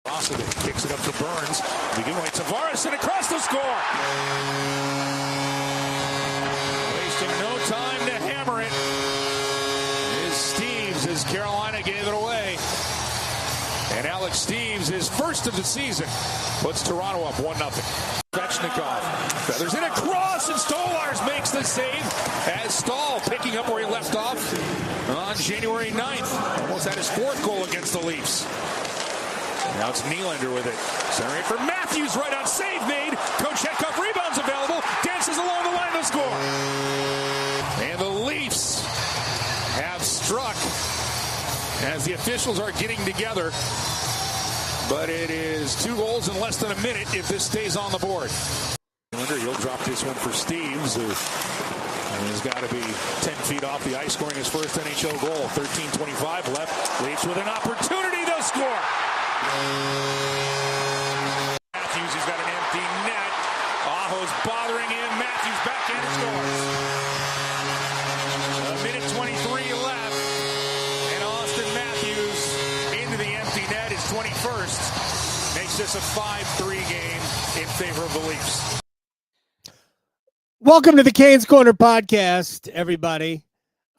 Rossovic kicks it up to Burns. We give away Tavares and across the score. Wasting no time to hammer it. Is Steeves as Carolina gave it away. And Alex Steeves, his first of the season, puts Toronto up 1-0. Svechnikov feathers in a cross, and Staal makes the save as Staal picking up where he left off on January 9th. Almost had his fourth goal against the Leafs. Now it's Nylander with it. Centering for Matthews, right on save made. Kochetkov rebounds available. Dances along the line to score. And the Leafs have struck as the officials are getting together. But it is 2 goals in less than a minute if this stays on the board. Nylander, he'll drop this one for Steeves, who has got to be 10 feet off the ice, scoring his first NHL goal. 13:25 left. Leafs with an opportunity to score. Matthews, he's got an empty net. Aho's bothering him. Matthews back in and scores. 1:23 left. And Austin Matthews into the empty net, his 21st. Makes this a 5-3 game in favor of the Leafs. Welcome to the Canes Corner podcast, everybody.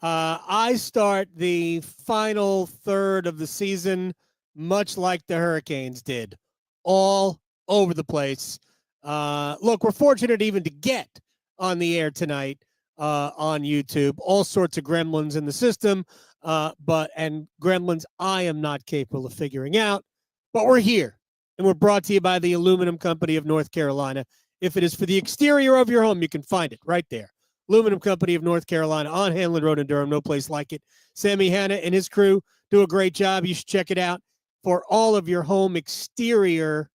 I start the final third of the season much like the Hurricanes did, all over the place. Look, we're fortunate even to get on the air tonight on YouTube. All sorts of gremlins in the system, and gremlins I am not capable of figuring out. But we're here, and we're brought to you by the Aluminum Company of North Carolina. If it is for the exterior of your home, you can find it right there. Aluminum Company of North Carolina on Hanlon Road in Durham. No place like it. Sammy Hanna and his crew do a great job. You should check it out. For all of your home improvement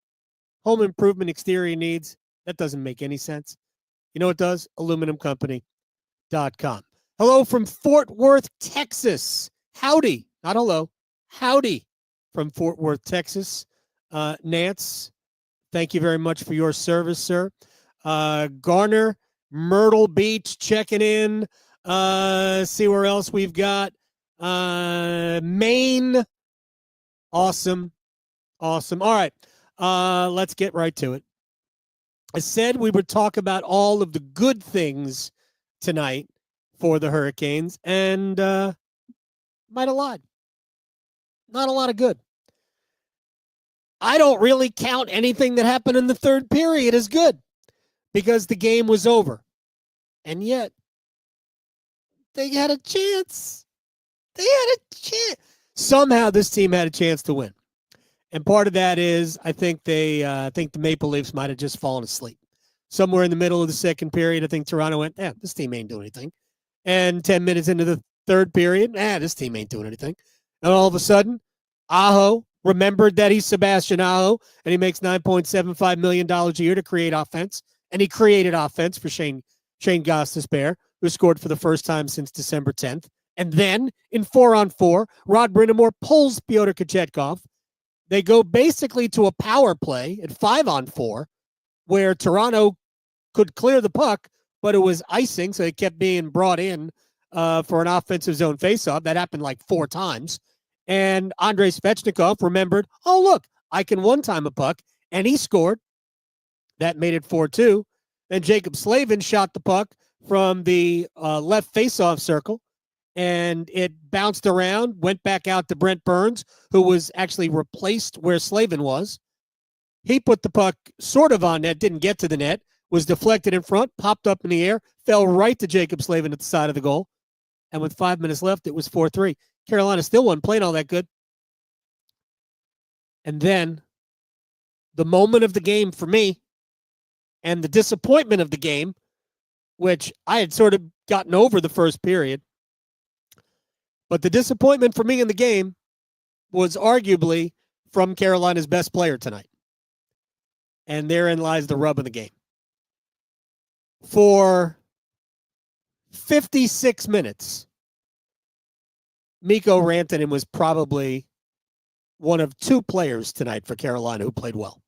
exterior needs. That doesn't make any sense. You know what does? AluminumCompany.com. Hello from Fort Worth, Texas. Howdy. Not hello. Howdy from Fort Worth, Texas. Nance, thank you very much for your service, sir. Garner, Myrtle Beach, checking in. See where else we've got. Maine. Awesome. All right. Let's get right to it. I said we would talk about all of the good things tonight for the Hurricanes, and might have lied. Not a lot of good. I don't really count anything that happened in the third period as good because the game was over. And yet, they had a chance. Somehow this team had a chance to win. And part of that is I think the Maple Leafs might have just fallen asleep. Somewhere in the middle of the second period, I think Toronto went, this team ain't doing anything. And 10 minutes into the third period, this team ain't doing anything. And all of a sudden, Aho remembered that he's Sebastian Aho, and he makes $9.75 million a year to create offense. And he created offense for Shayne Gostisbehere, who scored for the first time since December 10th. And then, in 4-on-4, Rod Brind'Amour pulls Pyotr Kochetkov. They go basically to a power play at 5-on-4, where Toronto could clear the puck, but it was icing, so they kept being brought in for an offensive zone faceoff. That happened like 4 times. And Andrei Svechnikov remembered, look, I can one-time a puck, and he scored. That made it 4-2. Then Jaccob Slavin shot the puck from the left faceoff circle, and it bounced around, went back out to Brent Burns, who was actually replaced where Slavin was. He put the puck sort of on net, didn't get to the net, was deflected in front, popped up in the air, fell right to Jaccob Slavin at the side of the goal. And with 5 minutes left, it was 4-3. Carolina still wasn't playing all that good. And then the moment of the game for me and the disappointment of the game, which I had sort of gotten over the first period, but the disappointment for me in the game was arguably from Carolina's best player tonight. And therein lies the rub of the game. For 56 minutes, Mikko Rantanen was probably one of 2 players tonight for Carolina who played well.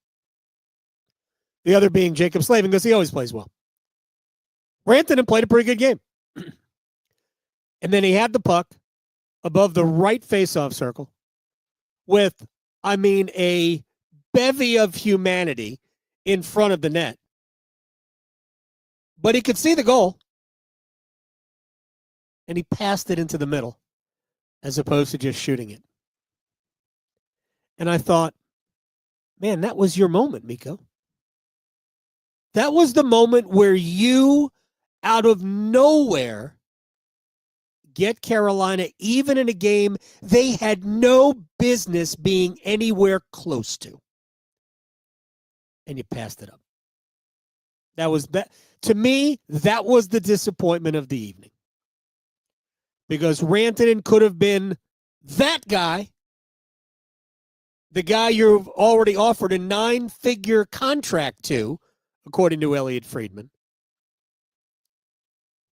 The other being Jaccob Slavin, because he always plays well. Rantanen played a pretty good game. And then he had the puck above the right faceoff circle with, a bevy of humanity in front of the net. But he could see the goal. And he passed it into the middle as opposed to just shooting it. And I thought, man, that was your moment, Mikko. That was the moment where you, out of nowhere, get Carolina even in a game they had no business being anywhere close to. And you passed it up. To me, that was the disappointment of the evening. Because Rantanen could have been that guy, the guy you've already offered a 9-figure contract to, according to Elliot Friedman.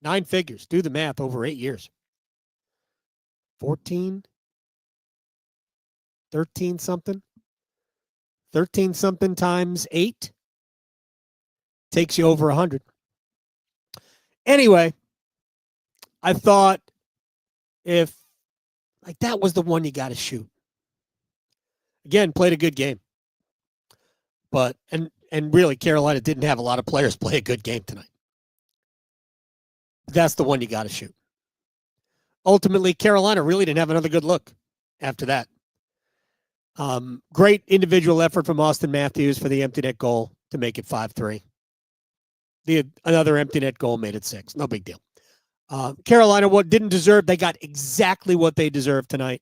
9 figures. Do the math over 8 years. 14, 13 something. 13 something times 8 takes you over 100. Anyway, I thought if that was the one you got to shoot. Again, played a good game. But and really Carolina didn't have a lot of players play a good game tonight. That's the one you got to shoot. Ultimately, Carolina really didn't have another good look after that. Great individual effort from Austin Matthews for the empty net goal to make it 5-3. Another empty net goal made it 6. No big deal. Carolina, what didn't deserve, they got exactly what they deserved tonight.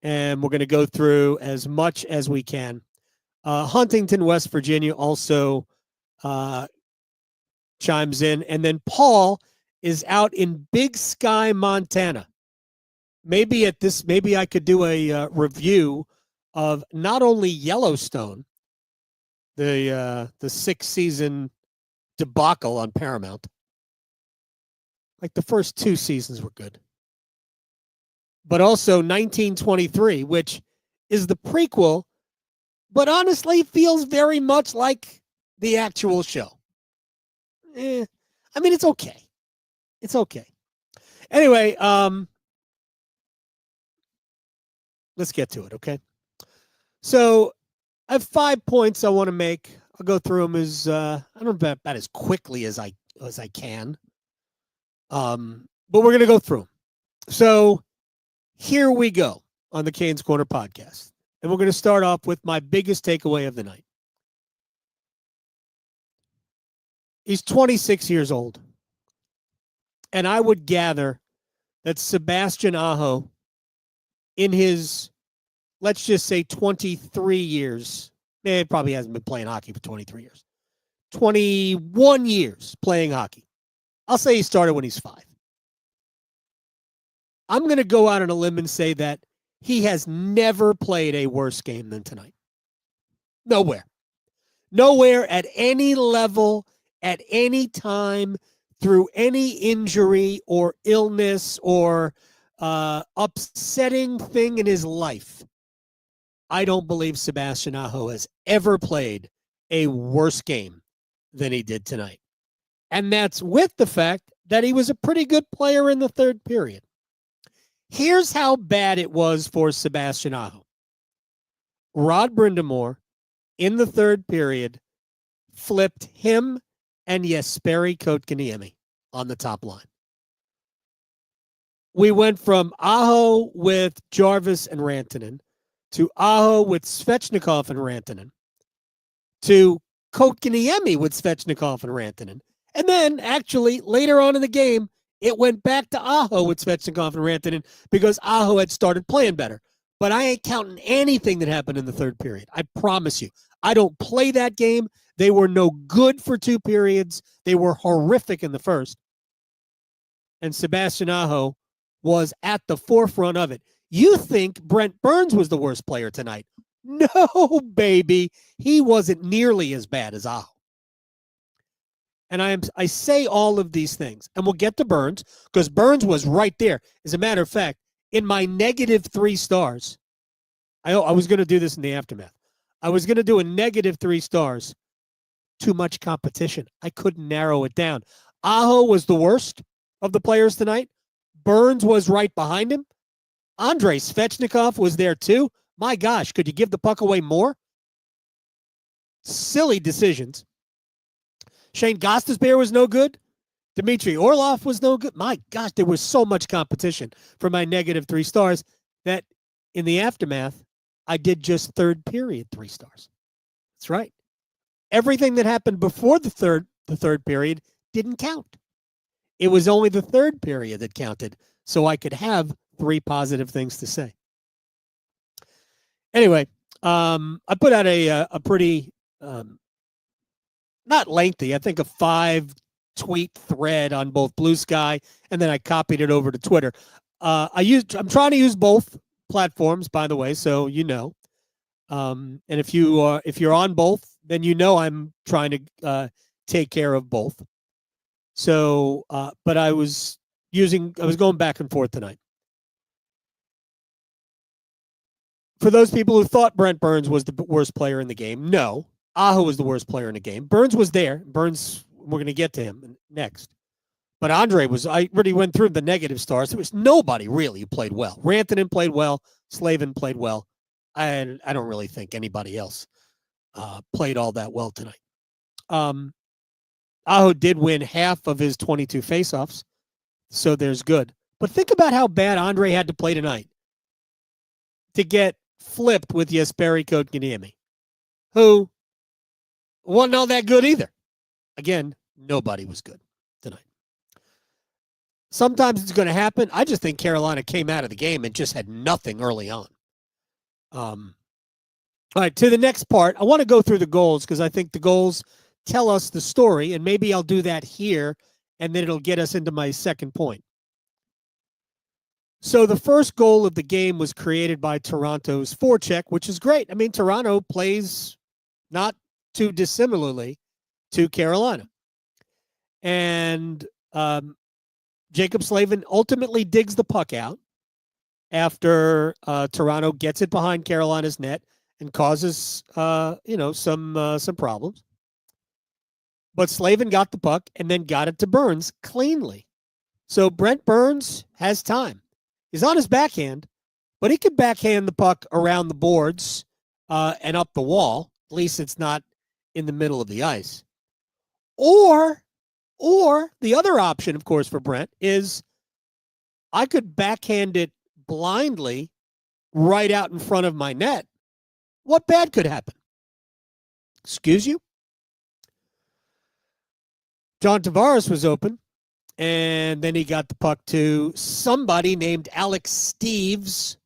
And we're going to go through as much as we can. Huntington, West Virginia also chimes in. And then Paul is out in Big Sky, Montana. Maybe I could do a review of not only Yellowstone, the 6th season debacle on Paramount. Like the first 2 seasons were good. But also 1923, which is the prequel, but honestly feels very much like the actual show. I mean, it's okay. It's okay. Anyway, let's get to it, okay? So I have 5 points I want to make. I'll go through them as I don't know about as quickly as I can. But we're going to go through them. So here we go on the Canes Corner podcast. And we're going to start off with my biggest takeaway of the night. He's 26 years old. And I would gather that Sebastian Aho, in his, let's just say 23 years, he probably hasn't been playing hockey for 23 years, 21 years playing hockey. I'll say he started when he's 5. I'm going to go out on a limb and say that he has never played a worse game than tonight. Nowhere. Nowhere at any level, at any time, through any injury or illness or upsetting thing in his life. I don't believe Sebastian Aho has ever played a worse game than he did tonight. And that's with the fact that he was a pretty good player in the third period. Here's how bad it was for Sebastian Aho. Rod Brindamore, in the third period, flipped him and Jesperi Kotkaniemi on the top line. We went from Aho with Jarvis and Rantanen to Aho with Svechnikov and Rantanen to Kotkaniemi with Svechnikov and Rantanen. And then, actually, later on in the game, it went back to Aho with Svechnikov and Rantanen because Aho had started playing better. But I ain't counting anything that happened in the third period. I promise you. I don't play that game. They were no good for 2 periods. They were horrific in the first. And Sebastian Aho was at the forefront of it. You think Brent Burns was the worst player tonight. No, baby. He wasn't nearly as bad as Aho. And I say all of these things, and we'll get to Burns, because Burns was right there. As a matter of fact, in my negative 3 stars, I was going to do this in the aftermath. I was going to do a negative 3 stars. Too much competition. I couldn't narrow it down. Aho was the worst of the players tonight. Burns was right behind him. Andrei Svechnikov was there too. My gosh, could you give the puck away more? silly decisions. Shayne Gostisbehere was no good. Dmitry Orlov was no good. My gosh, there was so much competition for my negative 3 stars that in the aftermath, I did just third period 3 stars. That's right. Everything that happened before the third period didn't count. It was only the third period that counted, so I could have 3 positive things to say. Anyway, I put out a pretty not lengthy, I think a 5-tweet thread on both Blue Sky, and then I copied it over to Twitter. I'm trying to use both platforms, by the way, so you know. And if you're on both, then you know I'm trying to take care of both. So, but I was going back and forth tonight. For those people who thought Brent Burns was the worst player in the game, no. Aho was the worst player in the game. Burns was there. Burns, we're going to get to him next. But Andrei I already went through the negative stars. There was nobody really who played well. Rantanen played well. Slavin played well. I don't really think anybody else played all that well tonight. Aho did win half of his 22 faceoffs, so there's good. But think about how bad Andrei had to play tonight to get flipped with Jesperi Kotkaniemi, who wasn't all that good either. Again, nobody was good tonight. Sometimes it's going to happen. I just think Carolina came out of the game and just had nothing early on. All right, to the next part. I want to go through the goals because I think the goals tell us the story, and maybe I'll do that here, and then it'll get us into my second point. So the first goal of the game was created by Toronto's forecheck, which is great. I mean, Toronto plays not too dissimilarly to Carolina. And Jaccob Slavin ultimately digs the puck out after Toronto gets it behind Carolina's net and causes some problems. But Slavin got the puck and then got it to Burns cleanly. So Brent Burns has time. He's on his backhand, but he can backhand the puck around the boards and up the wall. At least it's not in the middle of the ice. Or the other option, of course, for Brent is I could backhand it blindly right out in front of my net. What bad could happen? Excuse you? John Tavares was open, and then he got the puck to somebody named Alex Steeves,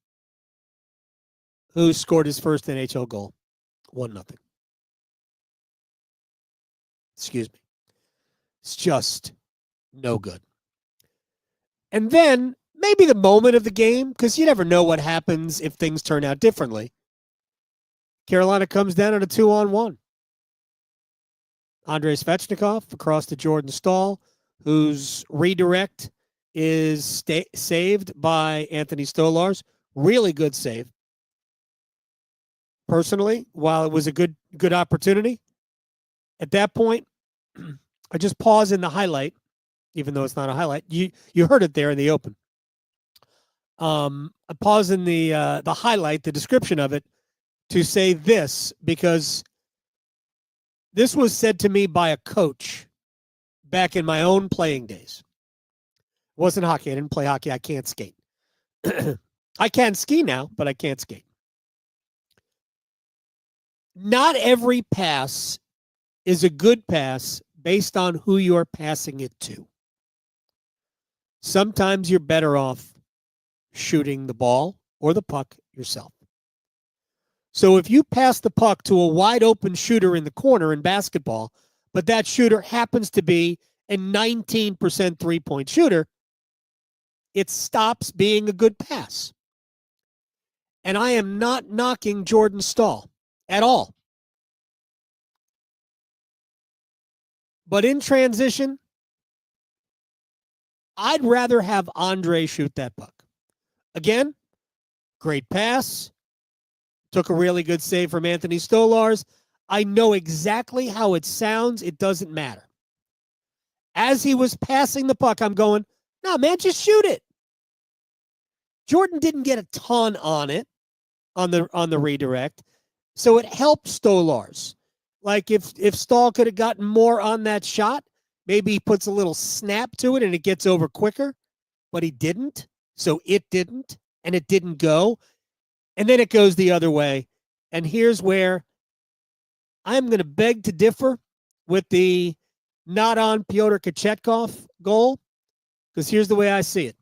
who scored his first NHL goal. 1-0. Excuse me. It's just no good. And then maybe the moment of the game, because you never know what happens if things turn out differently. Carolina comes down on a 2-on-1. Andrei Svechnikov across to Jordan Staal, whose redirect is saved by Anthony Stolarz. Really good save. Personally, while it was a good opportunity, at that point, I just pause in the highlight, even though it's not a highlight. You heard it there in the open. I pause in the highlight, the description of it, to say this, because this was said to me by a coach back in my own playing days. It wasn't hockey. I didn't play hockey. I can't skate. I can ski now, but I can't skate. Not every pass is a good pass based on who you're passing it to. Sometimes you're better off shooting the ball or the puck yourself. So if you pass the puck to a wide open shooter in the corner in basketball, but that shooter happens to be a 19% three-point shooter, it stops being a good pass. And I am not knocking Jordan Staal at all. But in transition, I'd rather have Andrei shoot that puck. Again, great pass. Took a really good save from Anthony Stolarz. I know exactly how it sounds. It doesn't matter. As he was passing the puck, I'm going, no, man, just shoot it. Jordan didn't get a ton on it, on the redirect, so it helped Stolarz. Like if Staal could have gotten more on that shot, maybe he puts a little snap to it and it gets over quicker, but he didn't. So it didn't, and it didn't go. And then it goes the other way. And here's where I'm going to beg to differ with the not on Pyotr Kochetkov goal, because here's the way I see it.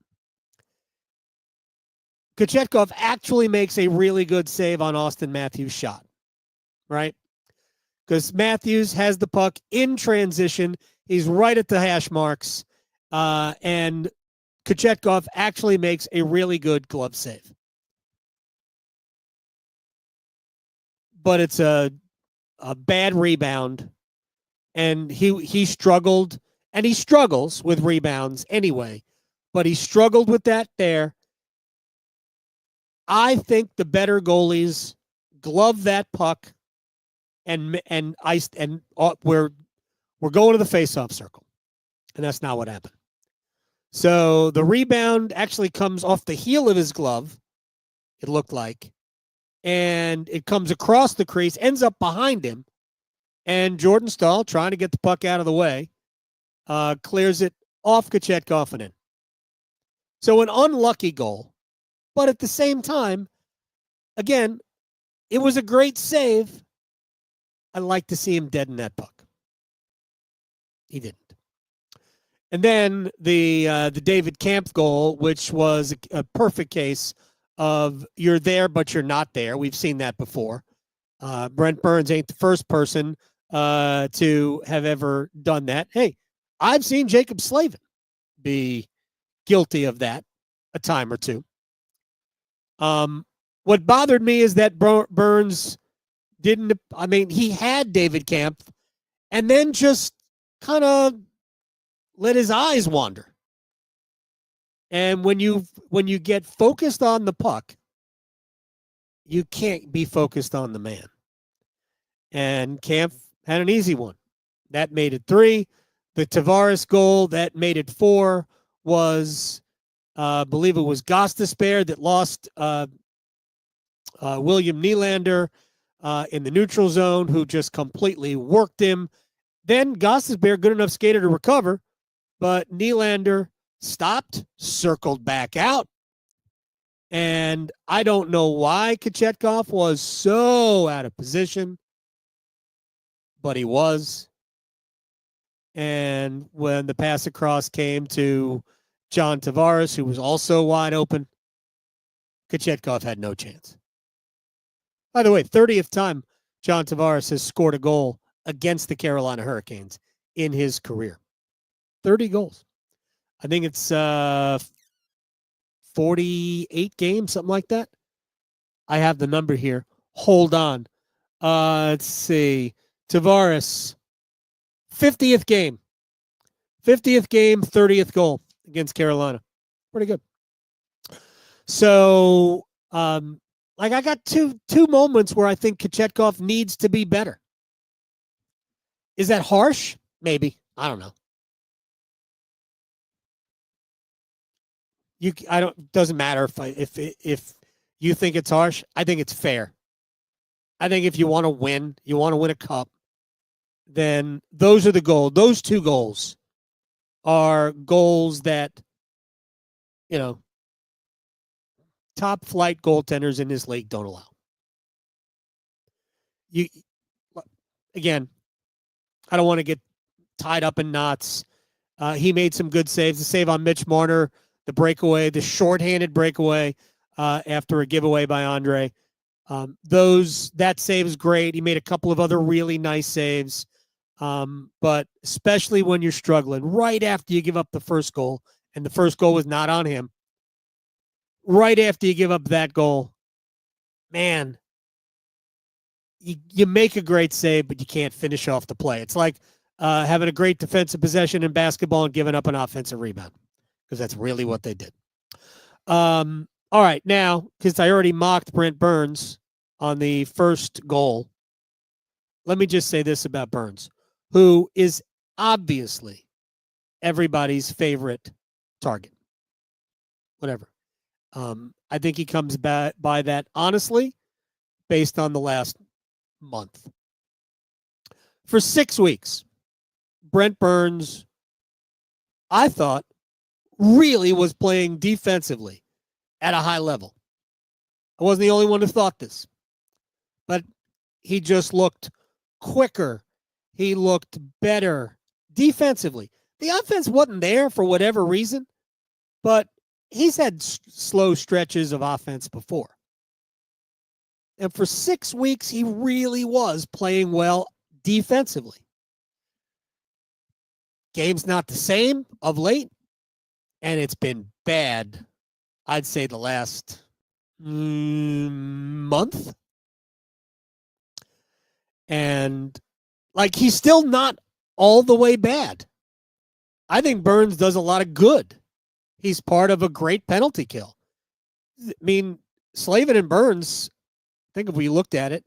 Kochetkov actually makes a really good save on Austin Matthews' shot, right? Because Matthews has the puck in transition. He's right at the hash marks, and Kochetkov actually makes a really good glove save. But it's a bad rebound, and he struggled, and he struggles with rebounds anyway, but he struggled with that there. I think the better goalies glove that puck and iced, and we're going to the face-off circle, and that's not what happened. So the rebound actually comes off the heel of his glove, it looked like, and it comes across the crease, ends up behind him, and Jordan Staal, trying to get the puck out of the way, clears it off Kochetkov and in. So an unlucky goal, but at the same time, again, it was a great save. I'd like to see him deaden that puck. He didn't. And then the David Kampf goal, which was a perfect case of you're there, but you're not there. We've seen that before. Brent Burns ain't the first person to have ever done that. Hey, I've seen Jaccob Slavin be guilty of that a time or two. What bothered me is that Burns didn't, I mean, he had David Kampf and then just kind of let his eyes wander. And when you get focused on the puck, you can't be focused on the man. And Kampf had an easy one. That made it 3. The Tavares goal that made it 4 was, I believe it was Gostisbehere that lost William Nylander in the neutral zone, who just completely worked him. Then Gostisbehere, good enough skater to recover, but Nylander stopped, circled back out. And I don't know why Kochetkov was so out of position, but he was. And when the pass across came to John Tavares, who was also wide open, Kochetkov had no chance. By the way, 30th time John Tavares has scored a goal against the Carolina Hurricanes in his career. 30 goals. I think it's 48 games, something like that. I have the number here. Hold on. Let's see. Tavares, 50th game. 50th game, 30th goal against Carolina. Pretty good. So, I got two moments where I think Kochetkov needs to be better. Is that harsh? Maybe. I don't know. Doesn't matter if you think it's harsh. I think it's fair. I think if you want to win a cup, then those are the goals. Those 2 goals are goals that, top flight goaltenders in this league don't allow. Again, I don't want to get tied up in knots. He made some good saves. The save on Mitch Marner, the breakaway, the shorthanded breakaway after a giveaway by Andrei. That save is great. He made a couple of other really nice saves. But especially when you're struggling, right after you give up the first goal, and the first goal was not on him, right after you give up that goal, man, you make a great save, but you can't finish off the play. It's like having a great defensive possession in basketball and giving up an offensive rebound, because that's really what they did. All right, now, because I already mocked Brent Burns on the first goal, let me just say this about Burns, who is obviously everybody's favorite target. Whatever. I think he comes by that honestly based on the last month. For 6 weeks, Brent Burns, I thought, really was playing defensively at a high level. I wasn't the only one who thought this. But he just looked quicker. He looked better defensively. The offense wasn't there for whatever reason, but he's had slow stretches of offense before. And for 6 weeks, he really was playing well defensively. Game's not the same of late, and it's been bad, I'd say, the last month. And, like, he's still not all the way bad. I think Burns does a lot of good. He's part of a great penalty kill. I mean, Slavin and Burns, I think if we looked at it,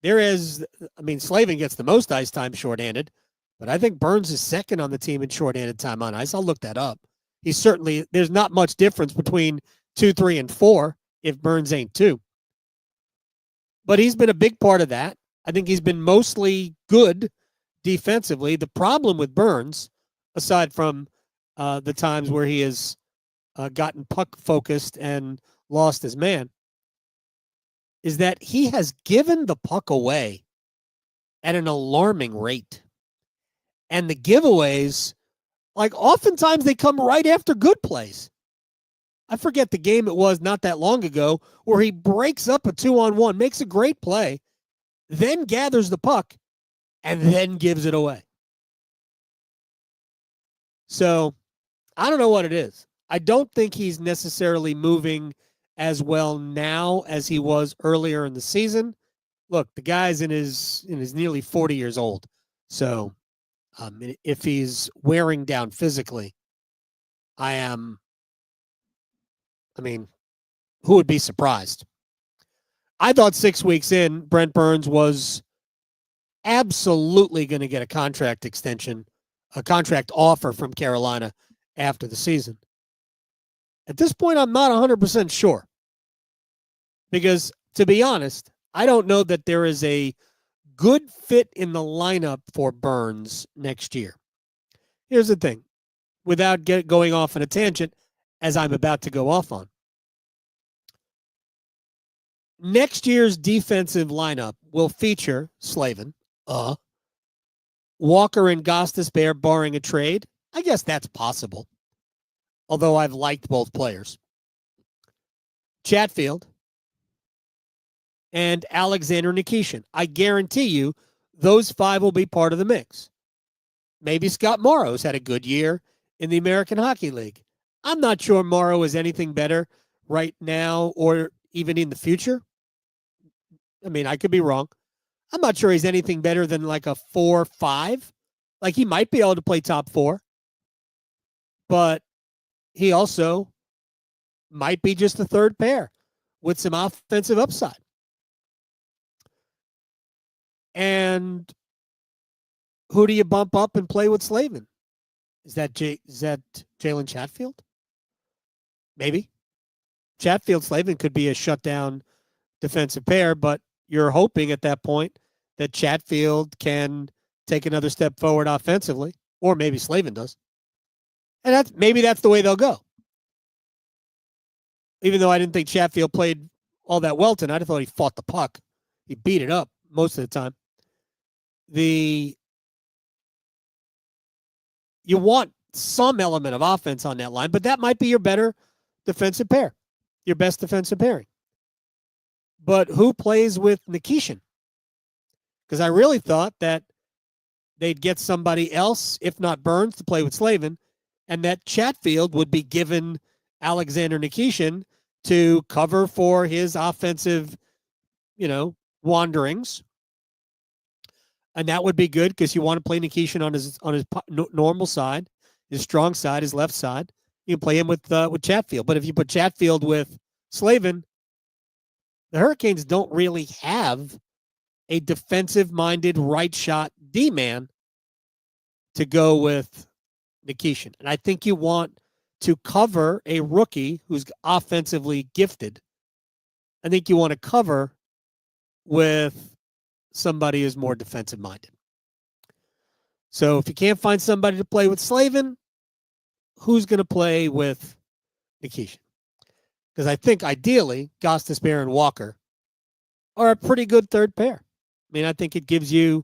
Slavin gets the most ice time shorthanded, but I think Burns is second on the team in shorthanded time on ice. I'll look that up. There's not much difference between 2, 3, and 4 if Burns ain't 2. But he's been a big part of that. I think he's been mostly good defensively. The problem with Burns, aside from the times where he has gotten puck-focused and lost his man, is that he has given the puck away at an alarming rate. And the giveaways, like, oftentimes they come right after good plays. I forget the game it was not that long ago where he breaks up a 2-on-1, makes a great play, then gathers the puck, and then gives it away. So, I don't know what it is. I don't think he's necessarily moving as well now as he was earlier in the season. Look, the guy's in his nearly 40 years old. So, if he's wearing down physically, who would be surprised? I thought 6 weeks in, Brent Burns was absolutely going to get a contract extension, a contract offer from Carolina after the season. At this point, I'm not 100% sure. Because, to be honest, I don't know that there is a good fit in the lineup for Burns next year. Here's the thing, without going off on a tangent, as I'm about to go off on. Next year's defensive lineup will feature Slavin, Walker and Gostisbehere barring a trade. I guess that's possible, although I've liked both players. Chatfield and Alexander Nikishin. I guarantee you those 5 will be part of the mix. Maybe Scott Morrow's had a good year in the American Hockey League. I'm not sure Morrow is anything better right now or even in the future. I could be wrong. I'm not sure he's anything better than like a 4-5. Like, he might be able to play top 4. But he also might be just a third pair with some offensive upside. And who do you bump up and play with Slavin? Is that Jalen Chatfield? Maybe. Chatfield Slavin could be a shutdown defensive pair, but you're hoping at that point that Chatfield can take another step forward offensively, or maybe Slavin does. And maybe that's the way they'll go. Even though I didn't think Chatfield played all that well tonight, I thought he fought the puck. He beat it up most of the time. You want some element of offense on that line, but that might be your better defensive pair, your best defensive pairing. But who plays with Nikishin? Because I really thought that they'd get somebody else, if not Burns, to play with Slavin, and that Chatfield would be given Alexander Nikishin to cover for his offensive, wanderings. And that would be good because you want to play Nikishin on his normal side, his strong side, his left side. You can play him with Chatfield. But if you put Chatfield with Slavin, the Hurricanes don't really have a defensive-minded right shot D-man to go with Nikishin. And I think you want to cover a rookie who's offensively gifted. I think you want to cover with somebody who's more defensive-minded. So if you can't find somebody to play with Slavin, who's going to play with Necas? Because I think ideally, Gostisbehere and Walker are a pretty good third pair. I mean, I think it gives you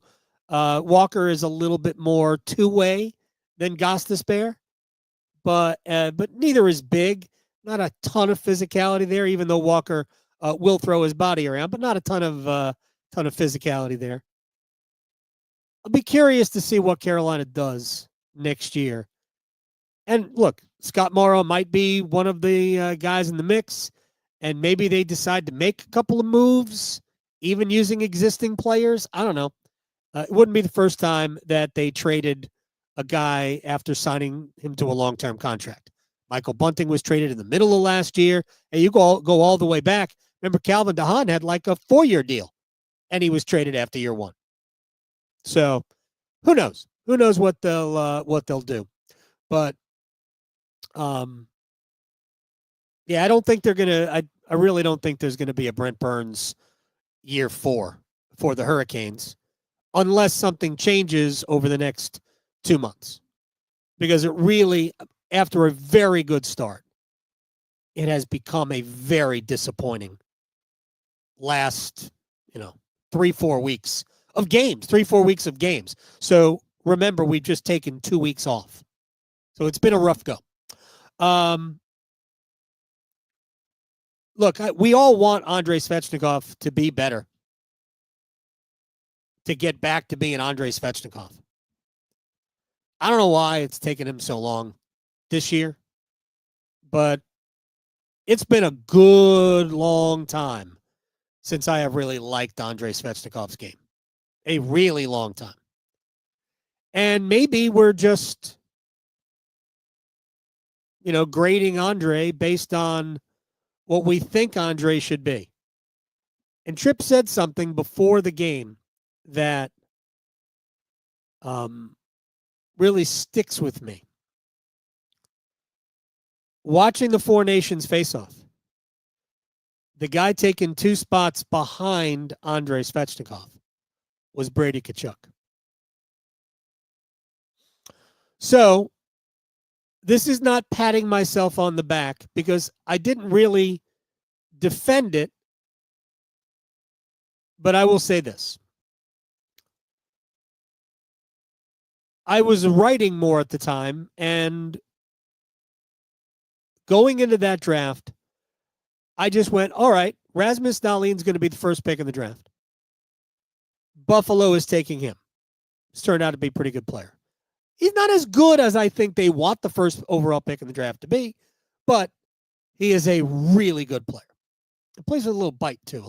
Walker is a little bit more two-way than Gostisbehere, but neither is big. Not a ton of physicality there, even though Walker will throw his body around, but not a ton of physicality there. I'll be curious to see what Carolina does next year. And look, Scott Morrow might be one of the guys in the mix, and maybe they decide to make a couple of moves, even using existing players. I don't know. It wouldn't be the first time that they traded a guy after signing him to a long-term contract. Michael Bunting was traded in the middle of last year, and you go all the way back. Remember, Calvin DeHaan had like a 4-year deal, and he was traded after year 1. So, who knows? Who knows what they'll do? But, yeah, I don't think they're gonna. I really don't think there's gonna be a Brent Burns year 4 for the Hurricanes, unless something changes over the next 2 months, because it really, after a very good start, it has become a very disappointing last, 3-4 weeks of games, 3-4 weeks of games. So remember, we've just taken 2 weeks off. So it's been a rough go. Look, we all want Andrei Svechnikov to be better, to get back to being Andrei Svechnikov. I don't know why it's taken him so long this year, but it's been a good long time since I have really liked Andrei Svechnikov's game. A really long time. And maybe we're just, grading Andrei based on what we think Andrei should be. And Tripp said something before the game that really sticks with me. Watching the Four Nations face-off, the guy taking 2 spots behind Andrei Svechnikov was Brady Tkachuk. So this is not patting myself on the back, because I didn't really defend it, but I will say this. I was writing more at the time, and going into that draft, I just went, all right, Rasmus Dahlin's going to be the first pick in the draft. Buffalo is taking him. He's turned out to be a pretty good player. He's not as good as I think they want the first overall pick in the draft to be, but he is a really good player. He plays with a little bite, too,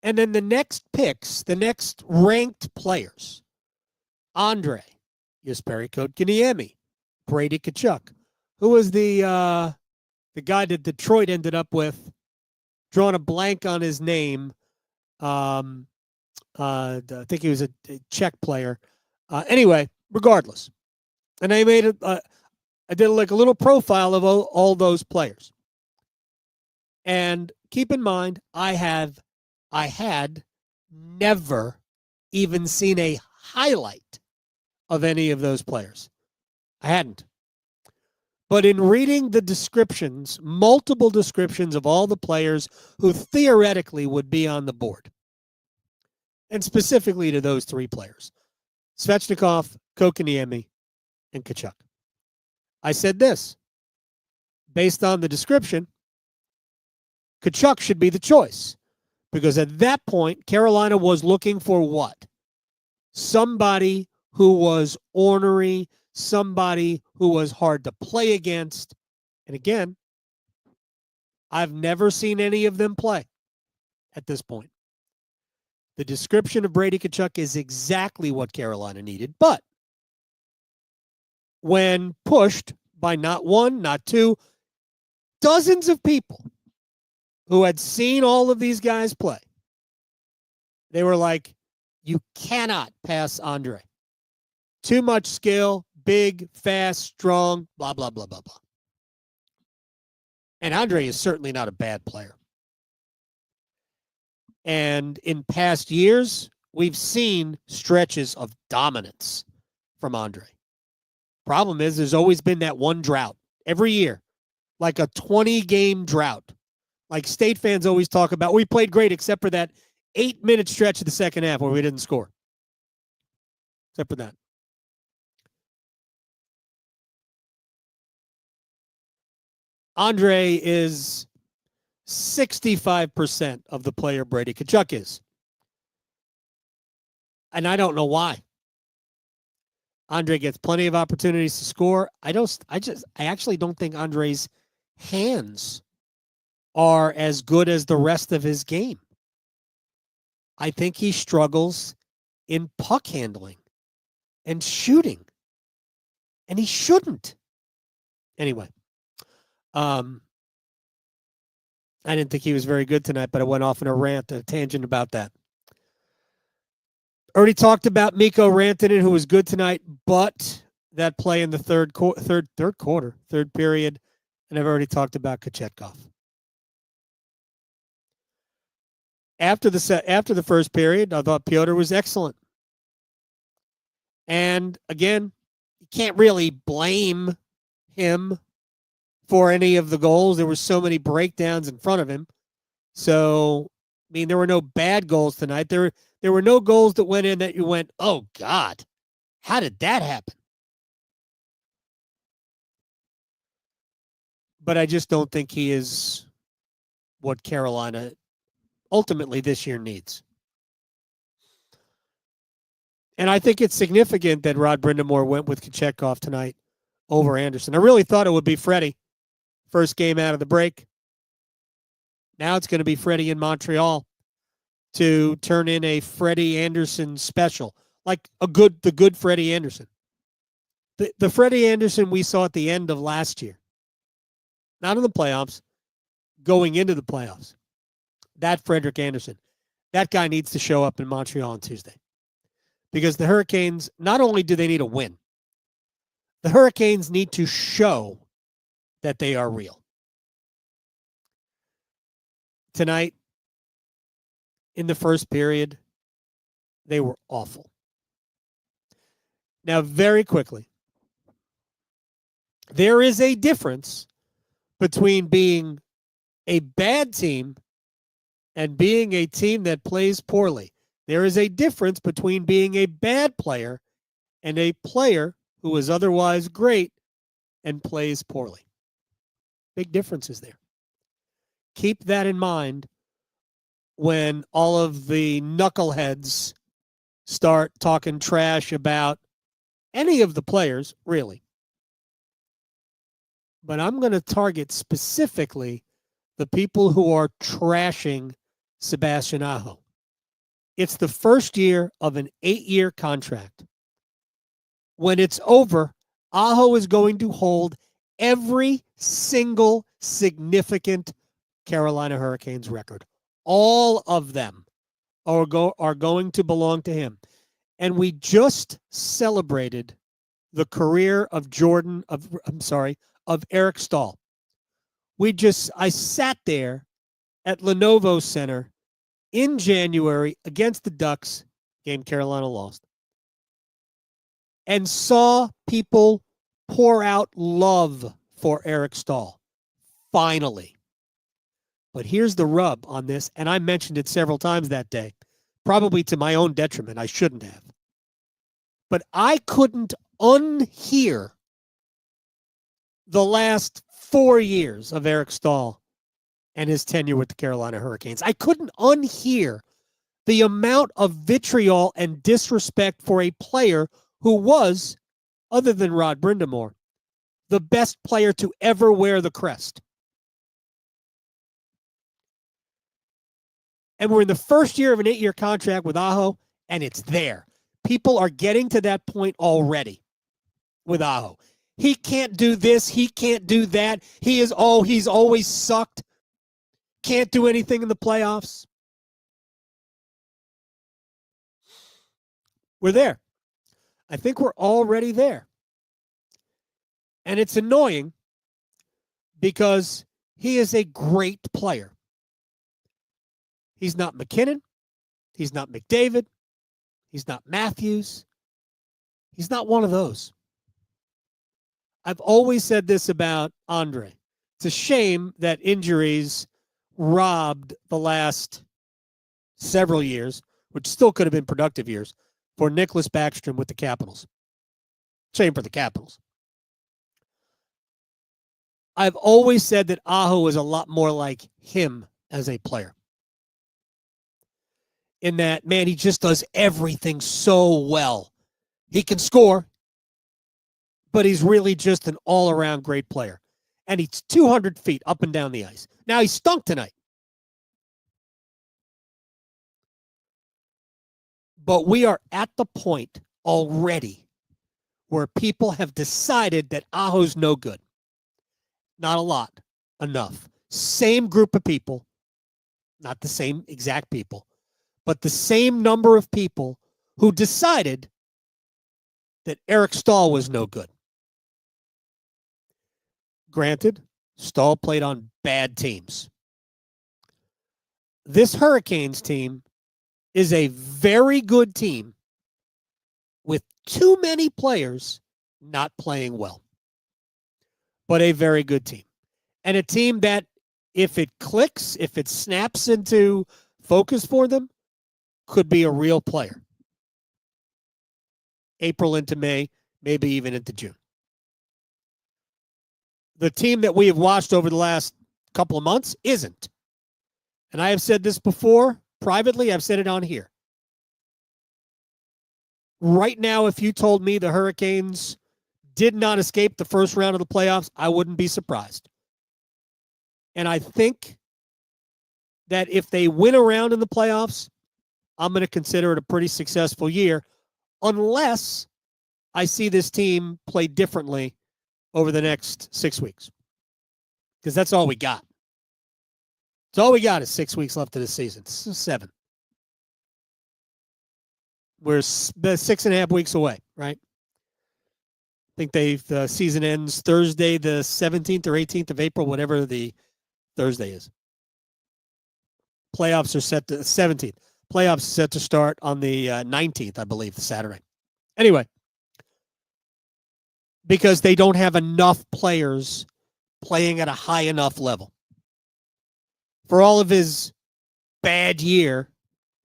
And then the next picks, the next ranked players, Andrei, Jesperi Kotkaniemi, Brady Tkachuk, who was the guy that Detroit ended up with, drawing a blank on his name. I think he was a Czech player. Anyway, regardless. And I made I did like a little profile of all those players. And keep in mind, I had never even seen a highlight of any of those players. I hadn't. But in reading the descriptions, multiple descriptions of all the players who theoretically would be on the board, and specifically to those 3 players, Svechnikov, Kotkaniemi, and Tkachuk, I said this. Based on the description, Tkachuk should be the choice, because at that point, Carolina was looking for what? Somebody who was ornery, somebody who was hard to play against. And again, I've never seen any of them play at this point. The description of Brady Tkachuk is exactly what Carolina needed. But when pushed by not 1, not 2, dozens of people who had seen all of these guys play, they were like, you cannot pass Andrei. Too much skill, big, fast, strong, blah, blah, blah, blah, blah. And Andrei is certainly not a bad player. And in past years, we've seen stretches of dominance from Andrei. Problem is, there's always been that one drought every year, like a 20-game drought. Like State fans always talk about, we played great except for that 8-minute stretch of the second half where we didn't score. Except for that. Andrei is 65% of the player Brady Tkachuk is. And I don't know why. Andrei gets plenty of opportunities to score. I actually don't think Andrei's hands are as good as the rest of his game. I think he struggles in puck handling and shooting. And he shouldn't. Anyway. I didn't think he was very good tonight, but I went off on a tangent about that. Already talked about Mikko Rantanen, who was good tonight, but that play in the third period, and I've already talked about Kochetkov. After the first period, I thought Pyotr was excellent. And again, you can't really blame him for any of the goals. There were so many breakdowns in front of him. So, I mean, there were no bad goals tonight. There were no goals that went in that you went, oh, God, how did that happen? But I just don't think he is what Carolina ultimately this year needs. And I think it's significant that Rod Brindamore went with Kochetkov tonight over Anderson. I really thought it would be Freddie. First game out of the break. Now it's going to be Freddie in Montreal to turn in a Freddie Anderson special, like the good Freddie Anderson. The Freddie Anderson we saw at the end of last year, not in the playoffs, going into the playoffs. That Frederik Anderson, that guy needs to show up in Montreal on Tuesday. Because the Hurricanes, not only do they need a win, the Hurricanes need to show that they are real. Tonight, in the first period, they were awful. Now, very quickly, there is a difference between being a bad team and being a team that plays poorly. There is a difference between being a bad player and a player who is otherwise great and plays poorly. Big differences there. Keep that in mind when all of the knuckleheads start talking trash about any of the players, really. But I'm going to target specifically the people who are trashing Sebastian Aho. It's the first year of an 8-year contract. When it's over, Aho is going to hold every single significant Carolina Hurricanes record. All of them are going to belong to him. And we just celebrated the career of Eric Staal. I sat there at Lenovo Center in January against the Ducks, game Carolina lost, and saw people pour out love for Eric Staal. Finally. But here's the rub on this, and I mentioned it several times that day, probably to my own detriment. I shouldn't have. But I couldn't unhear the last 4 years of Eric Staal and his tenure with the Carolina Hurricanes. I couldn't unhear the amount of vitriol and disrespect for a player who was, other than Rod Brindamore, the best player to ever wear the crest. And we're in the first year of an 8-year contract with Aho, and it's there. People are getting to that point already with Aho. He can't do this. He can't do that. He's always sucked. Can't do anything in the playoffs. We're there. I think we're already there. And it's annoying because he is a great player. He's not McKinnon. He's not McDavid. He's not Matthews. He's not one of those. I've always said this about Andrei. It's a shame that injuries robbed the last several years, which still could have been productive years, for Nicklas Backstrom with the Capitals. Shame for the Capitals. I've always said that Aho is a lot more like him as a player. In that, man, he just does everything so well. He can score, but he's really just an all-around great player. And he's 200 feet up and down the ice. Now, he stunk tonight. But we are at the point already where people have decided that Aho's no good. Not a lot. Enough. Same group of people. Not the same exact people. But the same number of people who decided that Eric Staal was no good. Granted, Staal played on bad teams. This Hurricanes team is a very good team with too many players not playing well. But a very good team. And a team that, if it clicks, if it snaps into focus for them, could be a real player. April into May, maybe even into June. The team that we have watched over the last couple of months isn't. And I have said this before, privately, I've said it on here. Right now, if you told me the Hurricanes did not escape the first round of the playoffs, I wouldn't be surprised. And I think that if they win a round in the playoffs, I'm going to consider it a pretty successful year, unless I see this team play differently over the next 6 weeks. Because that's all we got. It's all we got is 6 weeks left of the season. It's 7. We're 6.5 weeks away, right? I think the season ends Thursday, the 17th or 18th of April, whatever the Thursday is. Playoffs are set to the 17th. Playoffs set to start on the 19th, I believe, the Saturday. Anyway, because they don't have enough players playing at a high enough level. For all of his bad year,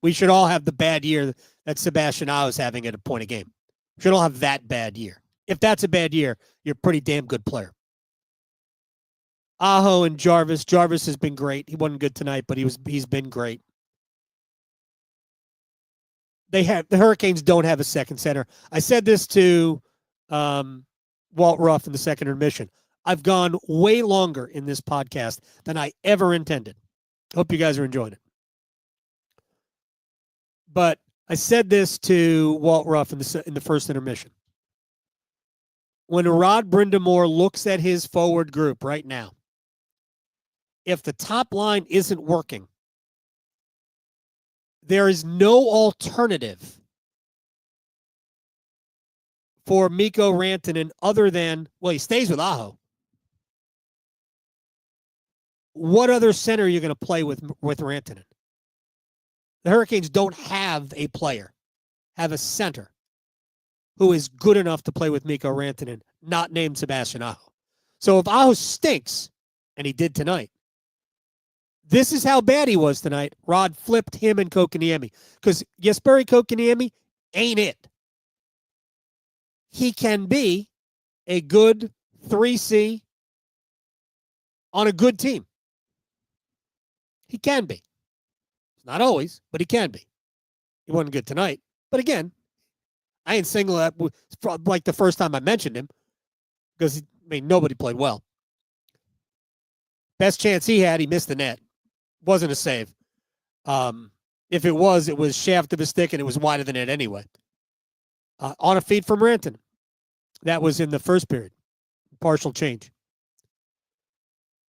we should all have the bad year that Sebastian Aho is having at a point a game. We should all have that bad year. If that's a bad year, you're a pretty damn good player. Aho and Jarvis. Jarvis has been great. He wasn't good tonight, but he's been great. The Hurricanes don't have a second center. I said this to Walt Ruff in the second intermission. I've gone way longer in this podcast than I ever intended. Hope you guys are enjoying it. But I said this to Walt Ruff in the first intermission. When Rod Brindamore looks at his forward group right now, if the top line isn't working, there is no alternative for Mikko Rantanen other than, well, he stays with Aho. What other center are you going to play with Rantanen? The Hurricanes don't have a player, have a center who is good enough to play with Mikko Rantanen, not named Sebastian Aho. So if Aho stinks, and he did tonight, this is how bad he was tonight. Rod flipped him and Kotkaniemi. Because Jesperi Kotkaniemi ain't it. He can be a good 3C on a good team. He can be. Not always, but he can be. He wasn't good tonight. But again, I ain't single that like the first time I mentioned him. Because, nobody played well. Best chance he had, he missed the net. Wasn't a save. If it was shaft of a stick and it was wide of the net anyway. On a feed from Rantanen. That was in the first period. Partial change.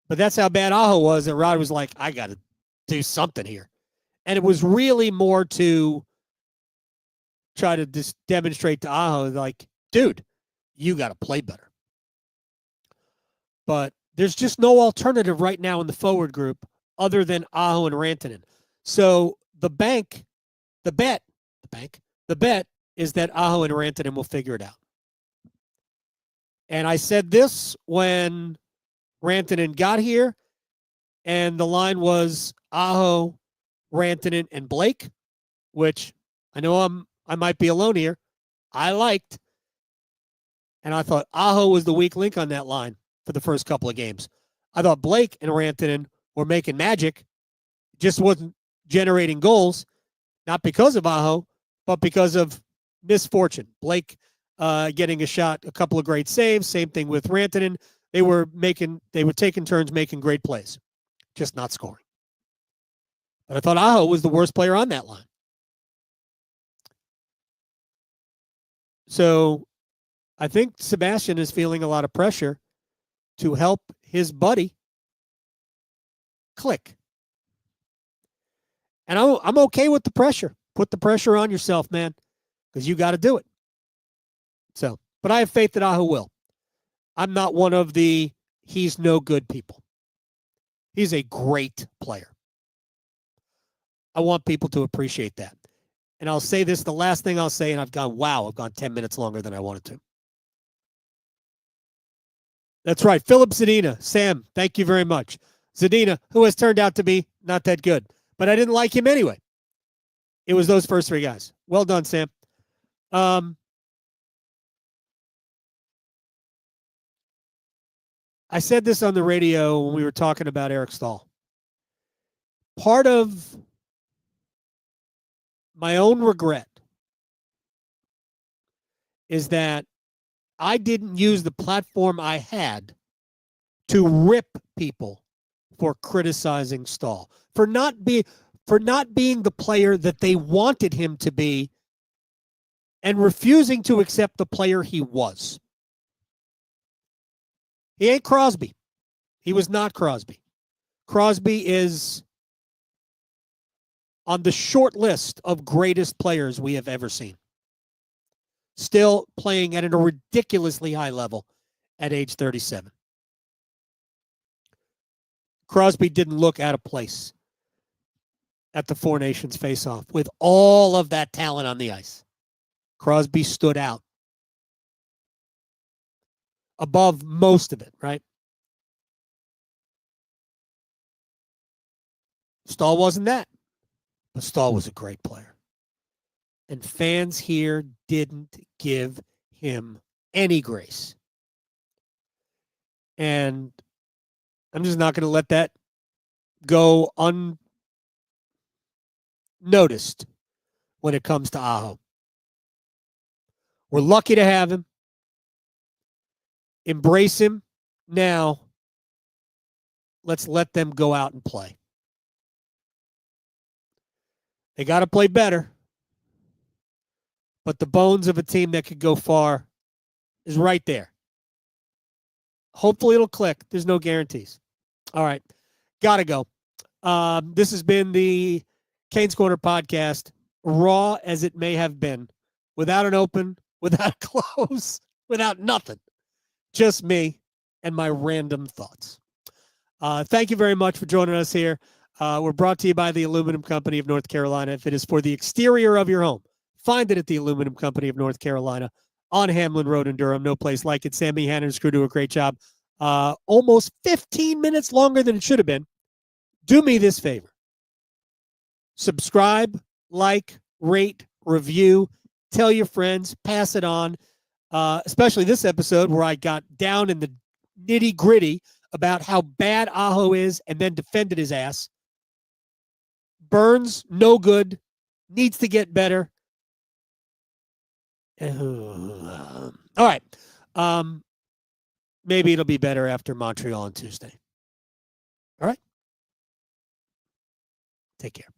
But that's how bad Aho was that Rod was like, I got to do something here. And it was really more to try to just demonstrate to Aho, like, dude, you got to play better. But there's just no alternative right now in the forward group other than Aho and Rantanen. So the bet The bet is that Aho and Rantanen will figure it out. And I said this when Rantanen got here, and the line was Aho, Rantanen, and Blake, which I know I might be alone here. I liked. And I thought Aho was the weak link on that line for the first couple of games. I thought Blake and Rantanen were making magic, just wasn't generating goals, not because of Aho, but because of misfortune. Blake getting a shot, a couple of great saves. Same thing with Rantanen. They were taking turns making great plays, just not scoring. But I thought Aho was the worst player on that line. So I think Sebastian is feeling a lot of pressure to help his buddy click. And I'm okay with the pressure. Put the pressure on yourself, man, because you got to do it. So, but I have faith that Aho will. I'm not one of the he's no good people. He's a great player. I want people to appreciate that. And I'll say this, the last thing I'll say, and I've gone 10 minutes longer than I wanted to. That's right. Philip Zadina. Sam, thank you very much. Zadina, who has turned out to be not that good, but I didn't like him anyway. It was those first three guys. Well done, Sam. I said this on the radio when we were talking about Eric Staal. Part of my own regret is that I didn't use the platform I had to rip people for criticizing Staal, for not being the player that they wanted him to be and refusing to accept the player he was. He ain't Crosby. He was not Crosby. Crosby is on the short list of greatest players we have ever seen. Still playing at a ridiculously high level at age 37. Crosby didn't look out of place at the Four Nations Faceoff with all of that talent on the ice. Crosby stood out above most of it, right? Staal wasn't that, but Staal was a great player. And fans here didn't give him any grace. And I'm just not going to let that go unnoticed when it comes to Aho. We're lucky to have him. Embrace him. Now, let's let them go out and play. They got to play better. But the bones of a team that could go far is right there. Hopefully it'll click. There's no guarantees. All right. Got to go. This has been the Canes Corner podcast, raw as it may have been, without an open, without a close, without nothing. Just me and my random thoughts. Thank you very much for joining us here. We're brought to you by the Aluminum Company of North Carolina. If it is for the exterior of your home, find it at the Aluminum Company of North Carolina on Hamlin Road in Durham. No place like it. Sammy Hannon and his crew do a great job. Almost 15 minutes longer than it should have been. Do me this favor. Subscribe, like, rate, review, tell your friends, pass it on. Especially this episode where I got down in the nitty-gritty about how bad Aho is and then defended his ass. Burns, no good, needs to get better. All right. Maybe it'll be better after Montreal on Tuesday. All right. Take care.